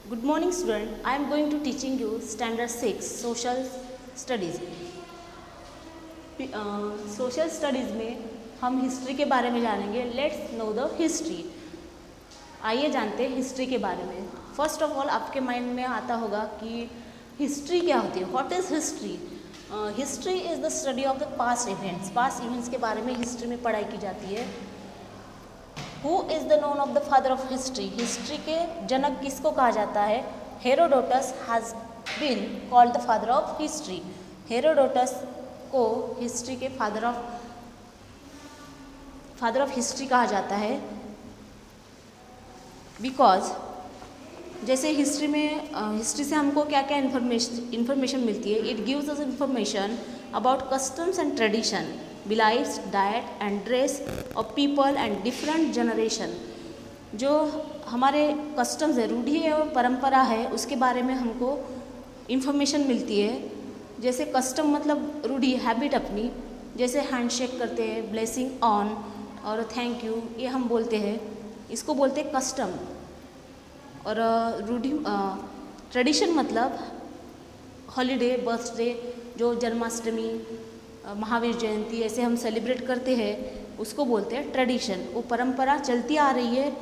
Good morning student. I am going to teaching you standard 6 social studies. Social studies में हम history के बारे में जानेंगे. Let's no the history. आइए जानते हैं हिस्ट्री के बारे में. फर्स्ट ऑफ ऑल आपके माइंड में आता होगा कि हिस्ट्री क्या होती है. What is history. History is the study of the past events. Past events के बारे में हिस्ट्री में पढ़ाई की जाती है. Who is the known of the father of history. History के जनक किसको कहा जाता है. Herodotus has been called the father of history. Herodotus को हिस्ट्री के फादर ऑफ हिस्ट्री कहा जाता है. बिकॉज जैसे हिस्ट्री से हमको क्या क्या इन्फॉर्मेशन मिलती है. It gives us information about customs and tradition, beliefs, diet and dress of people and different generation. जो हमारे कस्टम्स है, रूढ़ी है और परंपरा है, उसके बारे में हमको इन्फॉर्मेशन मिलती है. जैसे कस्टम मतलब रूढ़ी, हैबिट अपनी, जैसे हैंडशेक करते हैं, ब्लेसिंग ऑन और थैंक यू, ये हम बोलते हैं, इसको बोलते हैं कस्टम. और रूढ़ी ट्रेडिशन मतलब हॉलीडे, बर्थडे, जो जन्माष्टमी, महावीर जयंती ऐसे हम सेलिब्रेट करते हैं, उसको बोलते हैं ट्रेडिशन. वो परंपरा चलती आ रही है,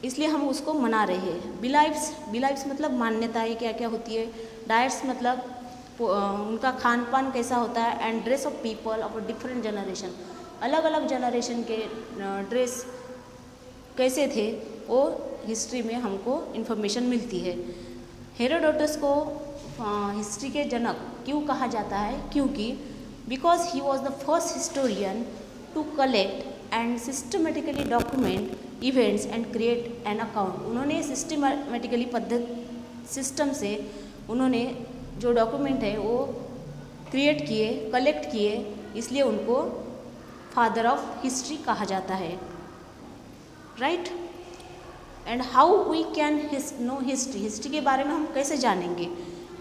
इसलिए हम उसको मना रहे हैं. बिलाइव्स मतलब मान्यताएं क्या क्या होती है. डाइट्स मतलब उनका खान पान कैसा होता है. And dress of people of different generation, अलग अलग जनरेशन के ड्रेस कैसे थे, वो हिस्ट्री में हमको इन्फॉर्मेशन मिलती है. हेरोडोटस को हिस्ट्री के जनक क्यों कहा जाता है. क्योंकि because he was the first historian to collect and systematically document events and create an account. उन्होंने सिस्टमेटिकली सिस्टम से उन्होंने जो डॉक्यूमेंट है वो क्रिएट किए, कलेक्ट किए, इसलिए उनको फादर ऑफ हिस्ट्री कहा जाता है. Right. And how we can know history. History के बारे में हम कैसे जानेंगे.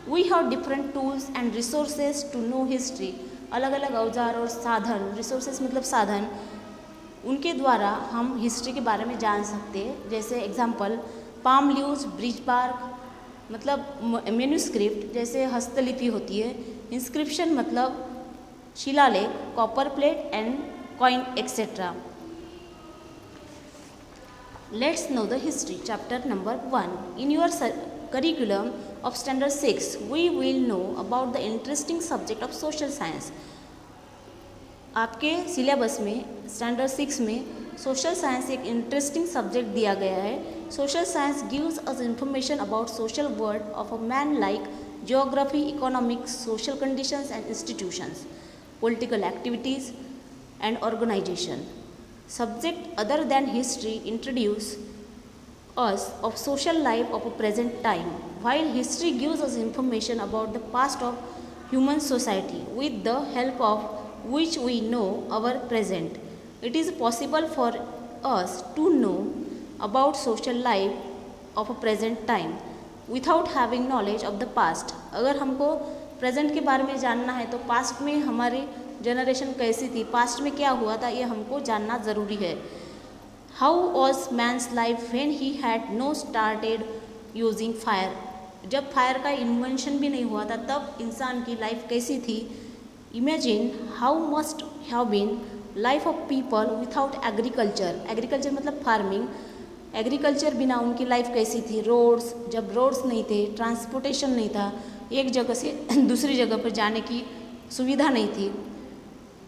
We have different tools and resources to know history. अलग अलग औजार और साधन, रिसोर्सेज मतलब साधन, उनके द्वारा हम हिस्ट्री के बारे में जान सकते हैं. जैसे example palm leaves, birch bark मतलब मैन्युस्क्रिप्ट, जैसे हस्तलिपि होती है. इंस्क्रिप्शन मतलब शिलालेख, copper plate and coin etcetera. Let's know the history. Chapter number 1. In your curriculum of standard 6, we will know about the interesting subject of social science. आपके syllabus में standard 6 में सोशल साइंस एक interesting subject दिया गया है. Social science gives us information about social world of a man like geography, economics, social conditions and institutions, political activities and organisation. Subject other than history introduce us of social life of a present time, while history gives us information about the past of human society with the help of which we know our present. It is possible for us to know about social life of a present time without having knowledge of the past. अगर हमको present के बारे में जानना है तो past में हमारी जनरेशन कैसी थी, पास्ट में क्या हुआ था, ये हमको जानना ज़रूरी है. How was men's life when he had know started using fire. जब फायर का इन्वेंशन भी नहीं हुआ था तब इंसान की लाइफ कैसी थी. Imagine how must have been life of people without agriculture. Agriculture मतलब फार्मिंग. एग्रीकल्चर बिना उनकी लाइफ कैसी थी. रोड्स, जब रोड्स नहीं थे, ट्रांसपोर्टेशन नहीं था, एक जगह से दूसरी जगह पर जाने की सुविधा नहीं थी,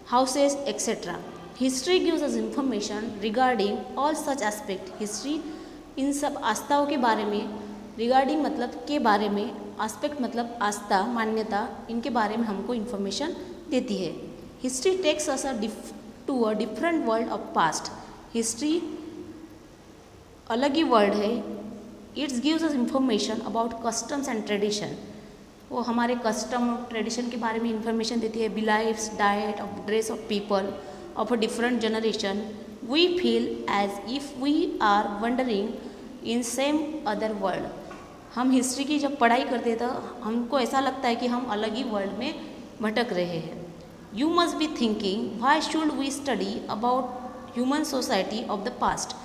houses etcetera. History gives us information regarding all such aspect. History in सब आस्थाओं के बारे में, रिगार्डिंग मतलब के बारे में, एस्पेक्ट मतलब आस्था, मान्यता, इनके बारे में हमको इन्फॉर्मेशन देती है. History takes us to a different world of past. History अलग ही वर्ल्ड है. It's gives us information about customs and tradition. वो हमारे कस्टम और ट्रेडिशन के बारे में इंफॉर्मेशन देती है. Beliefs, diet of dress of people of a different generation. We feel as if we are wandering in same other world. हम history की जब पढ़ाई करते तो हमको ऐसा लगता है कि हम अलग ही वर्ल्ड में भटक रहे हैं. You must be thinking why should we study about human society of the past.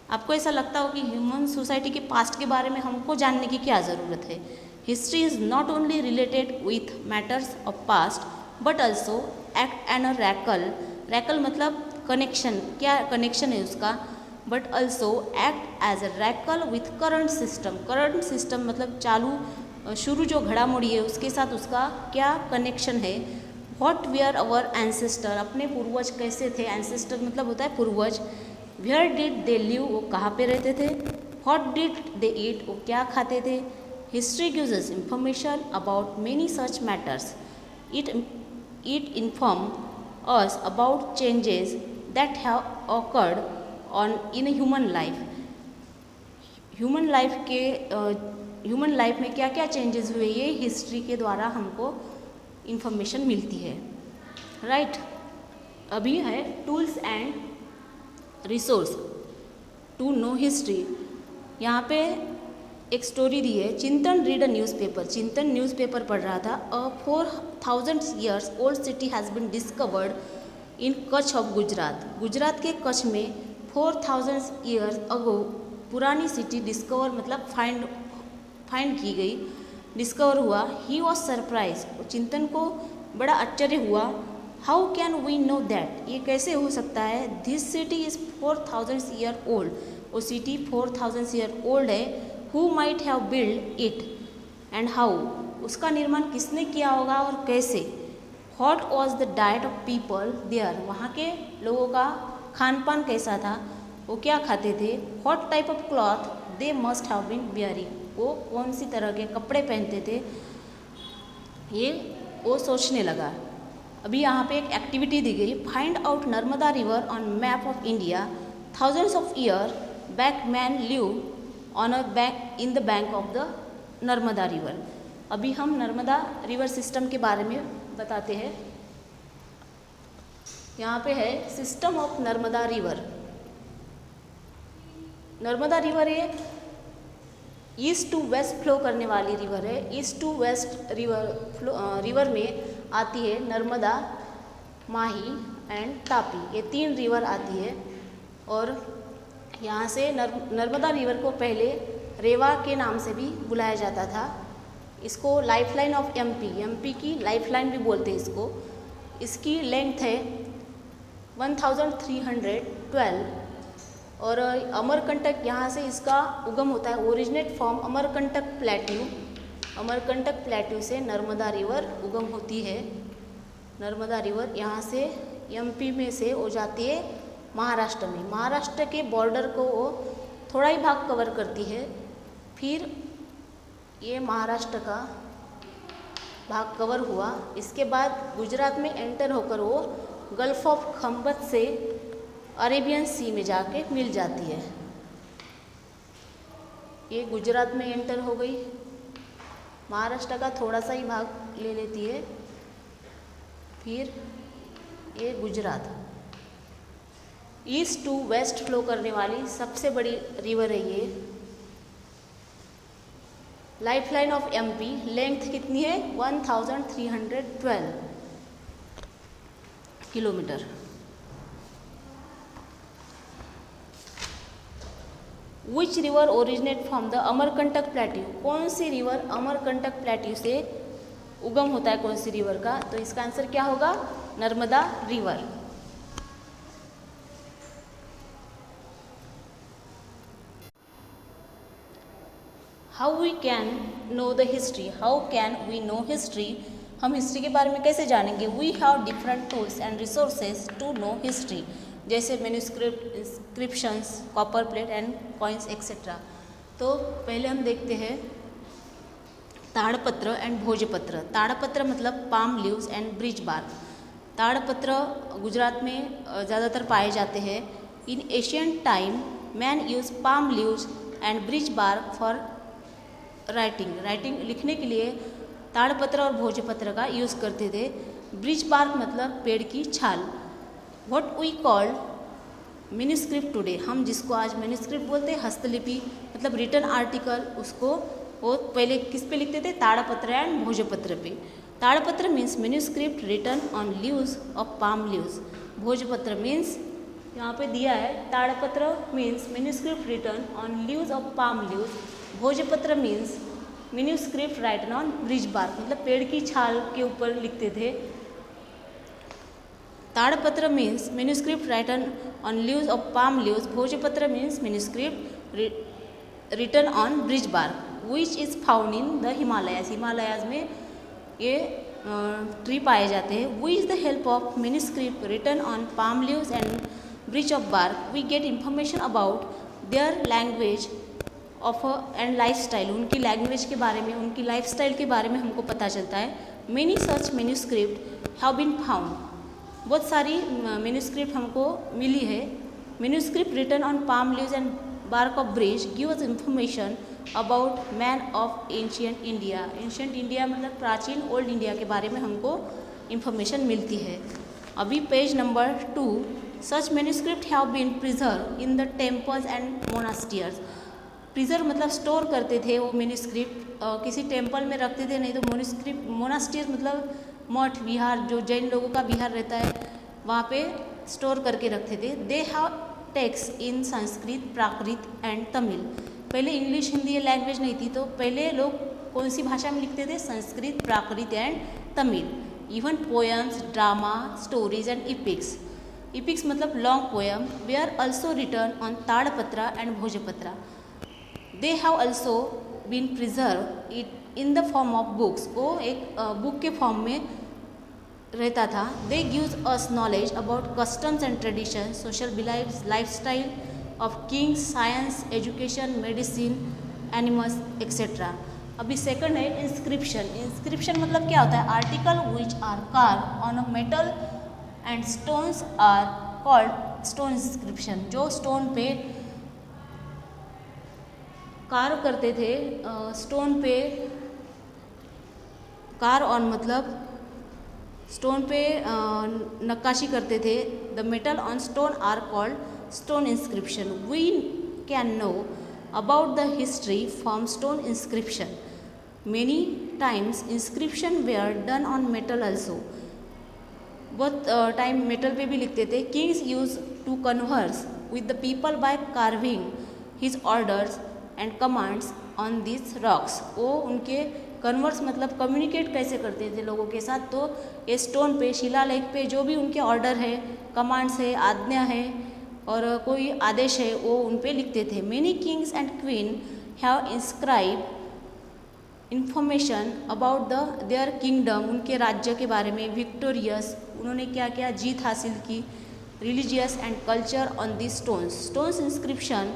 आपको ऐसा लगता हो कि ह्यूमन सोसाइटी के पास्ट के बारे में हमको जानने की क्या ज़रूरत है? History is not only related with matters of past but also act an a रैकल, रैकल मतलब कनेक्शन, क्या कनेक्शन है उसका, but also act as a रैकल with current system, current system मतलब चालू शुरू जो घड़ामोड़ी है उसके साथ उसका क्या कनेक्शन है। व्हाट वेयर अवर एंसेस्टर, अपने पूर्वज कैसे थे, एंसेस्टर मतलब होता है पूर्वज। वेयर डिड दे लिव, वो कहाँ पे रहते थे। व्हाट डिड दे ईट, वो क्या खाते थे। History gives us information about many such matters, it inform us about changes that have awkward on in human life, human life में क्या क्या चेंजेस हुए ये हिस्ट्री के द्वारा हमको इंफॉर्मेशन मिलती है, राइट। अभी है tools and resource to know history. यहाँ पे एक स्टोरी दी है, Chintan read a newspaper, Chintan newspaper पढ़ रहा था। A 4000 years old city has been discovered in Kutch of Gujarat, Gujarat के कच्छ में 4000 years अगो पुरानी सिटी डिस्कवर मतलब फाइंड की गई, डिस्कवर हुआ। ही वॉज सरप्राइज, चिंतन को बड़ा आश्चर्य हुआ। How can we know that, ये कैसे हो सकता है। This city is 4000 year old, वो सिटी 4000 year ओल्ड है। Who might have build it and how, उसका निर्माण किसने किया होगा और कैसे। What was the diet of people there, वहाँ के लोगों का खान पान कैसा था, वो क्या खाते थे। What type of cloth they must have been bearing, वो कौन सी तरह के कपड़े पहनते थे, ये वो सोचने लगा। अभी यहाँ पे एक एक्टिविटी दी गई, find out Narmada river on map of India, thousands of year back man live on a bank in the bank of the Narmada river. अभी हम नर्मदा रिवर सिस्टम के बारे में बताते हैं। यहाँ पे है system of Narmada river. Narmada river ये ईस्ट टू वेस्ट फ्लो करने वाली रिवर है। ईस्ट टू वेस्ट रिवर में आती है नर्मदा, माही एंड तापी, ये 3 रिवर आती है। और यहाँ से नर्मदा रिवर को पहले रेवा के नाम से भी बुलाया जाता था। इसको लाइफलाइन ऑफ एमपी की लाइफलाइन भी बोलते हैं इसको। इसकी लेंथ है 1312 और अमरकंटक, यहाँ से इसका उगम होता है, originate from Amarkantak plateau, Amarkantak plateau से नर्मदा रिवर उगम होती है। नर्मदा रिवर यहाँ से एमपी में से हो जाती है महाराष्ट्र में, महाराष्ट्र के बॉर्डर को वो थोड़ा ही भाग कवर करती है। फिर ये महाराष्ट्र का भाग कवर हुआ, इसके बाद गुजरात में एंटर होकर वो गल्फ ऑफ खंबत से अरेबियन सी में जाके मिल जाती है। ये गुजरात में एंटर हो गई, महाराष्ट्र का थोड़ा सा ही भाग ले लेती है। फिर ये Gujarat, east to west flow करने वाली सबसे बड़ी रिवर है ये। लाइफलाइन ऑफ एमपी, लेंथ कितनी है 1312 kilometre. Which river originate from the Amarkantak plateau, कौन सी रिवर अमरकंटक प्लेट्यू से उगम होता है, कौन सी रिवर का, तो इसका आंसर क्या होगा, Narmada river. How we can know the history, how can we know history, हम हिस्ट्री के बारे में कैसे जानेंगे। We have different tools and resources to know history, जैसे manuscript, inscriptions, copper plate and coins etcetera. तो पहले हम देखते हैं ताड़पत्र एंड भोजपत्र। ताड़पत्र मतलब palm leaves and birch bark. ताड़पत्र गुजरात में ज़्यादातर पाए जाते हैं। In ancient time man use palm leaves and birch bark for writing लिखने के लिए ताड़पत्र और भोजपत्र का यूज़ करते थे। ब्रिज बार्क मतलब पेड़ की छाल। What we called manuscript today, हम जिसको आज मैन्युस्क्रिप्ट बोलते हैं, हस्तलिपि मतलब रिटन आर्टिकल, उसको वो पहले किस पे लिखते थे, ताड़पत्र एंड भोजपत्र पे। Tadpatra means manuscript written on leaves of palm leaves, bhojpatra means यहाँ पे दिया है tadpatra means manuscript written on leaves of palm leaves, bhojpatra means manuscript written on birch bark, मतलब पेड़ की छाल के ऊपर लिखते थे। Tadpatra means manuscript written on leaves of palm leaves, bhojpatra means manuscript written on birch bark which is found in the Himalayas, Himalayas में ये ट्री पाए जाते हैं। Which the help of manuscript written on palm leaves and birch of bark we get information about their language of and life style, उनकी language के बारे में, उनकी लाइफ स्टाइल के बारे में हमको पता चलता है। Many such manuscript have been found, बहुत सारी मैन्युस्क्रिप्ट हमको मिली है। Manuscript written on palm leaves and bark of birch give us information about man of ancient India, ancient India मतलब प्राचीन ओल्ड इंडिया के बारे में हमको इंफॉर्मेशन मिलती है। अभी page number 2, such manuscript have been preserve in the temples and monasteries, preserve मतलब स्टोर करते थे वो मैन्युस्क्रिप्ट, किसी टेम्पल में रखते थे, नहीं तो मैन्युस्क्रिप्ट, मोनास्टियर मतलब मठ विहार, जो जैन लोगों का विहार रहता है वहाँ पे स्टोर करके रखते थे। They have text in Sanskrit, Prakrit and Tamil, पहले इंग्लिश हिंदी लैंग्वेज नहीं थी, तो पहले लोग कौन सी भाषा में लिखते थे, Sanskrit, Prakrit and Tamil. Even poems, drama, stories and epics, इपिक्स मतलब long poem, they are also written on tadpatra and bhojpatra. They have also been preserve it in the form of books, वो एक बुक के फॉर्म में रहता था। They gives us knowledge about customs and tradition, social beliefs, life style of kings, science, education, medicine, animals etcetera. अभी second है inscription. Inscription मतलब क्या होता है, article which are carve on a metal and stones are called stone inscription, जो stone पे carve करते थे, स्टोन पे कार्व ऑन मतलब स्टोन पे नक्काशी करते थे। The metal on stone are called stone inscription. We can know about the history from stone inscription. Many times inscription were done on metal also. बहुत टाइम मेटल पे भी लिखते थे। Kings used to converse with the people by carving his orders and commands on these rocks. वो उनके converse मतलब communicate कैसे करते थे लोगों के साथ, तो ये स्टोन पे, शिलालेख पे जो भी उनके ऑर्डर है, कमांड्स है, आज्ञा है और कोई आदेश है, वो उन पे लिखते थे। Many Kings and queen have inscribe information about there kingdom, उनके राज्य के बारे में, विक्टोरियस, उन्होंने क्या क्या जीत हासिल की, religious and culture on the stones. Stones inscription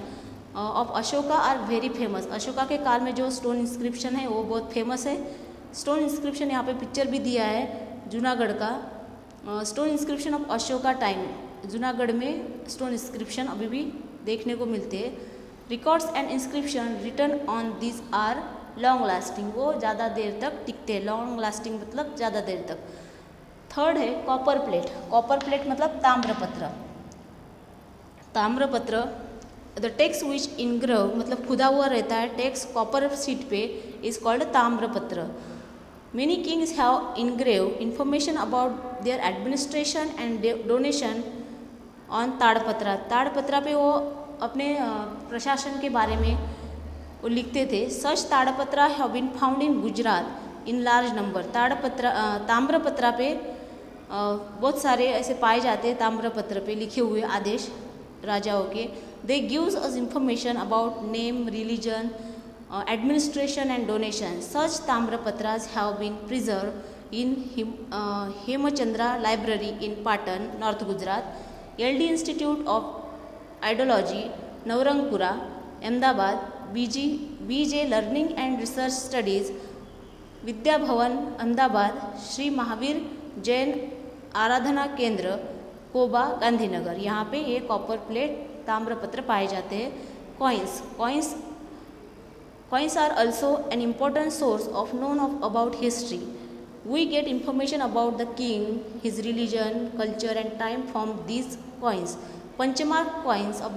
of Ashoka are very famous, Ashoka के काल में जो स्टोन इंस्क्रिप्शन है वो बहुत फेमस है। स्टोन इंस्क्रिप्शन यहाँ पे पिक्चर भी दिया है जूनागढ़ का, stone inscription of Ashoka time, Junagadh में स्टोन इंस्क्रिप्शन अभी भी देखने को मिलते हैं। Records and inscription written on this are long lasting, वो ज़्यादा देर तक टिकते हैं, लॉन्ग लास्टिंग मतलब ज़्यादा देर तक। थर्ड है कॉपर प्लेट। कॉपर प्लेट मतलब ताम्रपत्र। ताम्रपत्र द टेक्स्ट विच इनग्रव मतलब खुदा हुआ रहता है, टेक्स्ट कॉपर शीट पे is called tamrapatra. Many kings have engrave information about their administration and donation on tadpatra. Tadpatra पे वो अपने प्रशासन के बारे में वो लिखते थे। Such tadpatra have been found in Gujarat in large number. Tamrapatra पे बहुत सारे ऐसे पाए जाते हैं, ताम्रपत्र पे लिखे हुए आदेश राजाओं के। They gives us information about name, religion, administration and donation. Such tamrapatras have been preserve in Hemchandra library in Patan, north Gujarat. LD institute of Indology, Navrangpura, Ahmedabad. BJ learning and research studies, Vidya Bhavan, Ahmedabad. Shri Mahavir Jain आराधना केंद्र, कोबा, गांधीनगर। यहाँ पे ये कॉपर प्लेट, ताम्रपत्र पाए जाते हैं। Coins are also an important source of known of about history. We get information about the king, his religion, culture and time from these coins. Panchamark coins of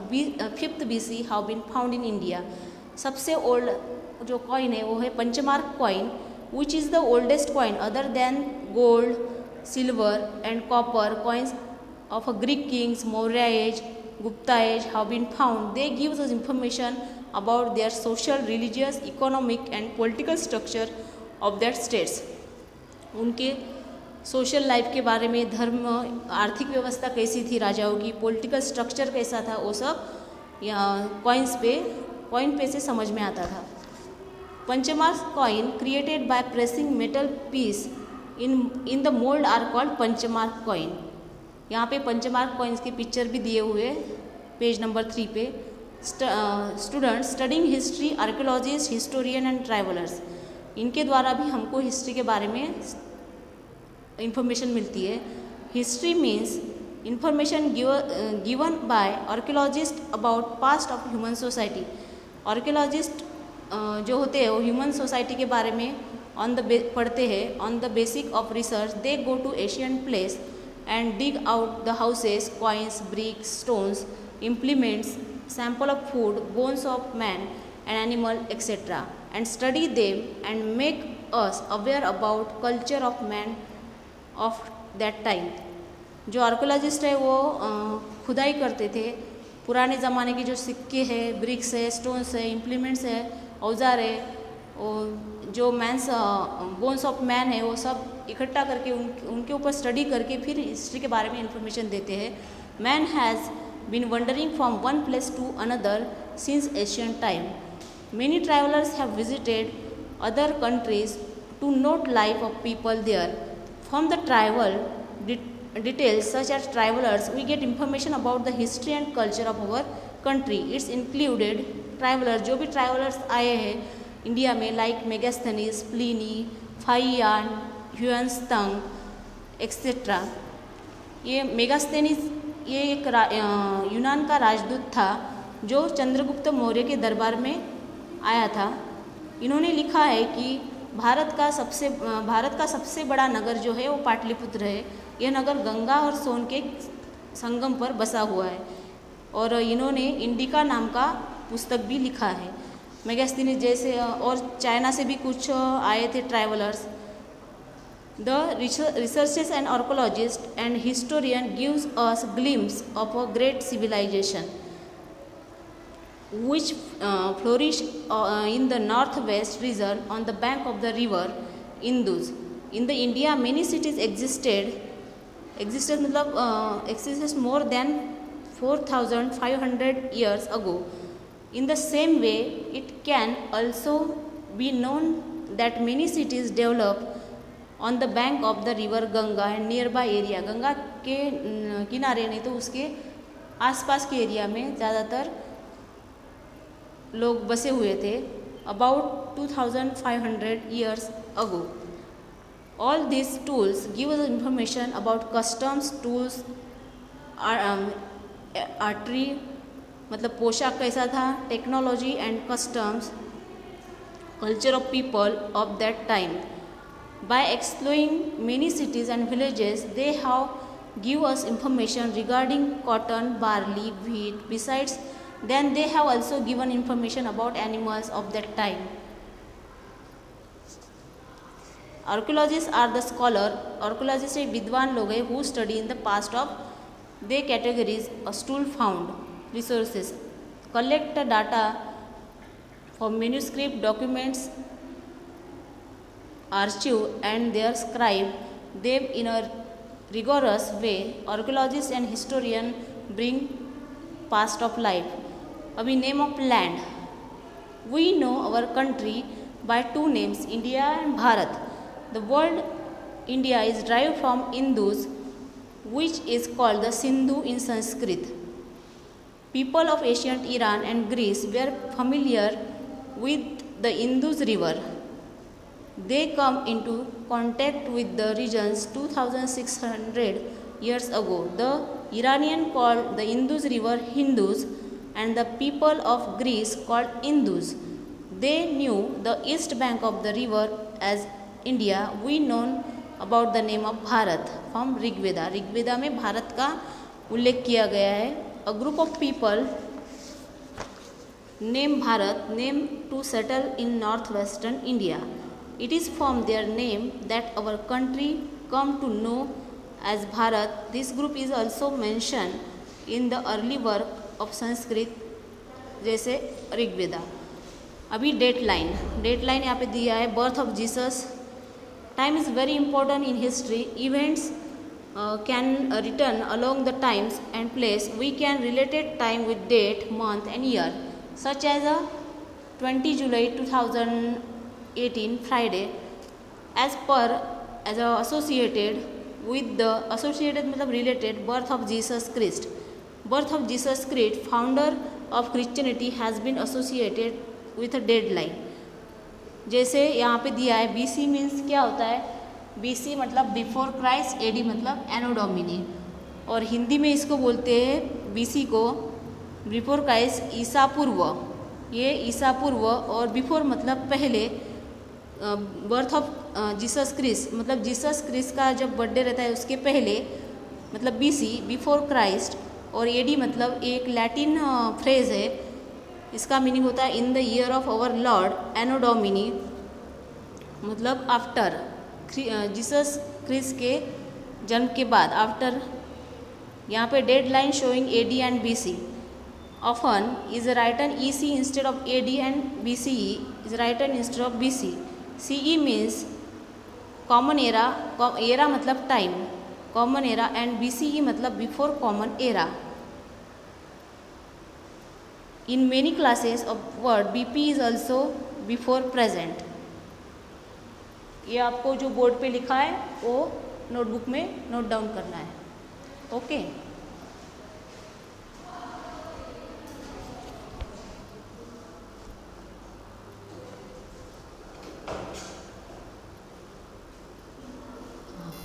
5th BC have been found in India. सबसे old जो coin है वो है punch mark coin, which is the oldest coin other than gold, silver and copper coins of a Greek kings, Maurya age, Gupta age have been found. They give us information about their social, religious, economic and political structure of their states. उनके social life के बारे में, धर्म, आर्थिक व्यवस्था कैसी थी राजाओं की, पॉलिटिकल स्ट्रक्चर कैसा था, वो सब यहाँ कॉइन पे से समझ में आता था. Punch mark coin created by pressing metal piece in the mould are called punch mark coin. यहाँ पे पंचमार्क कॉइन्स के पिक्चर भी दिए हुए पेज नंबर 3 पे. Students studying history, archaeologist, historian and travellers, इनके द्वारा भी हमको हिस्ट्री के बारे में इंफॉर्मेशन मिलती है. History means information given by archaeologist about past of human society. Archaeologist जो होते हैं वो ह्यूमन सोसाइटी के बारे में पढ़ते हैं. On the basic of research they go to Asian place and dig out the houses, coins, bricks, stones, implements, sample of food, bones of man and animal, etc. and study them and make us aware about culture of man of that time. जो archaeologist है वो खुदाई करते थे. पुराने ज़माने के जो सिक्के हैं, ब्रिक्स है, स्टोन्स है, इम्प्लीमेंट्स है, औजार है, और जो बोन्स ऑफ मैन है वो सब इकट्ठा करके उनके ऊपर स्टडी करके फिर हिस्ट्री के बारे में इंफॉर्मेशन देते हैं. Man has been wandering from one place to another since ancient time. Many travellers have visited other countries to note life of people there. From the travel details such as travellers we get information about the history and culture of our country. It's included traveller, जो भी travellers आए हैं India में, like Megasthenes, Pliny, Faxian, Hiuen Tsang etcetera. ये Megasthenes ये एक यूनान का राजदूत था जो चंद्रगुप्त मौर्य के दरबार में आया था. इन्होंने लिखा है कि भारत का सबसे बड़ा नगर जो है वो पाटलिपुत्र है. यह नगर गंगा और सोन के संगम पर बसा हुआ है. और इन्होंने इंडिका नाम का पुस्तक भी लिखा है. मेगास्थनीज जैसे और चाइना से भी कुछ आए थे travellers. The researchers and archaeologist and historian gives us glimpse of a great civilisation which flourish in the northwest region on the bank of the river Indus. In the India, many cities existed more than 4,500 years ago. In the same way, it can also be known that many cities developed on the bank of the river Ganga and nearby area. Ganga के किनारे नहीं तो उसके आसपास के area में ज़्यादातर लोग बसे हुए थे. About 2,500 years ago. All these tools give us information about customs, tools, artery मतलब पोशाक कैसा था, technology and customs, culture of people of that time. By exploring many cities and villages, they have give us information regarding cotton, barley, wheat. Besides, then they have also given information about animals of that time. Archaeologists are the scholar. Archaeologists एक विद्वान लोग हैं who study in the past of. They categories a stool found, resources, collect the data for manuscript, documents, archive and their scribe them in a rigorous way. Archaeologists and historian bring past of life. अभी name of land. We know our country by two names, India and Bharat. The word India is derive from Indus which is called the Sindhu in Sanskrit. People of ancient Iran and Greece were familiar with the Indus river. They come into contact with the regions 2,600 years ago. The Iranian called the Indus river Hindus and the people of Greece called Indus. They knew the east bank of the river as India. We know about the name of Bharat from Rigveda. Rigveda में भारत का उल्लेख किया गया है. A group of people named Bharat named to settle in northwestern India. It is from their name that our country come to know as Bharat. This group is also mentioned in the early work of Sanskrit जैसे ऋग्वेदा. अभी date line यहाँ पे दिया है. Birth of Jesus. Time is very important in history. Events can return along the times and place. We can related time with date, month and year, such as a 20 July 2018 Friday as a associated with the associated मतलब related birth of Jesus Christ. Birth of Jesus Christ, founder of Christianity, has been associated with a deadline. जैसे यहाँ पे दिया है BC means क्या होता है. BC मतलब बिफोर क्राइस्ट, AD मतलब एनो डोमिनी. और हिंदी में इसको बोलते हैं BC को बिफोर क्राइस्ट, ईसा पूर्व. ये ईसा पूर्व और बिफोर मतलब पहले. बर्थ ऑफ जीसस क्रिस्ट मतलब जीसस क्रिस्ट का जब बर्थडे रहता है उसके पहले मतलब BC बिफोर क्राइस्ट. और AD मतलब एक लैटिन फ्रेज है. इसका मीनिंग होता है in the year of our lord anno domini मतलब आफ्टर. जीसस क्रिस्ट के जन्म के बाद आफ्टर. यहाँ पे date line showing AD and BC. Often is written EC instead of AD and BCE is written instead of BC. CE means common era. Era मतलब time, common era. And BCE मतलब before common era. In many classes of word BP is also before present. ये आपको जो board पे लिखा है वो notebook में नोट डाउन करना है. ओके.